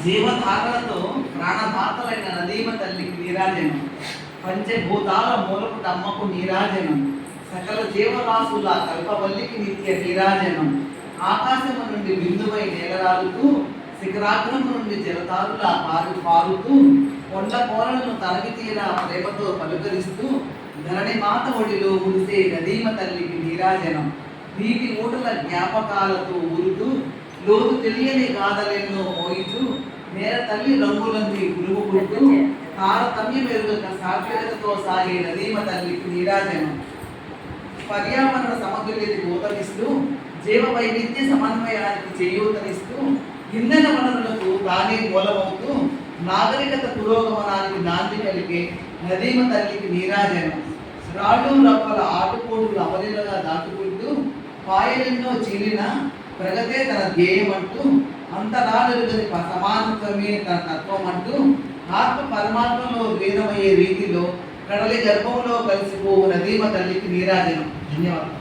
జీవధారలతో ప్రాణధాతలైన నదీమ తల్లికి నీరాజనం, పంచభూతాల మూలకు దమ్మకు నీరాజనం, సకల జీవరాశుల కల్పవల్లికి నిత్య నీరాజనం, ఆకాశము నుండి బిందువై నేలరాలుతూ శిఖరాగ్రము నుండి జలతారుల పారుతూ కొండ కోరలను తనకి తీరా ప్రేమతో పలుకరిస్తూ ధరణి మాత ఒడిలో మురిసే నదీమ తల్లికి నీరాజనం, నీటి ఊటల జ్ఞాపకాలతో ఊరుతూ లోతు తెలియని గాథలెన్నో మోయితూ నేల తల్లి రంగులంది గురువుకుంటూ తారతమ్య మెరుగక సాత్వికతతో సాగే నదీమ తల్లికి నీరాజనం, పర్యావరణ సమతుల్యతకు ఊతమిస్తూ జీవ వైవిధ్య సమన్వయానికి చేయూతనిస్తూ ఇంధన వనరులకు తానే మూలమవుతూ నాగరికత పురోగమనానికి నాంది కలిగే నదీమ తల్లికి నీరాజనం, రాళ్ళు రప్పల ఆటుపోటులు అవలీలగా దాటుకుంటూ పాయలెన్నో చీలిన ప్రగతే తన ధ్యేయం అంటూ అంతరాలెరుగని సమానత్వమే తన తత్వం అంటూ ఆత్మ పరమాత్మలో లీనమయ్యే రీతిలో కడలి గర్భంలో కలిసిపోవు నదీమ తల్లికి నీరాజనం. ధన్యవాదాలు.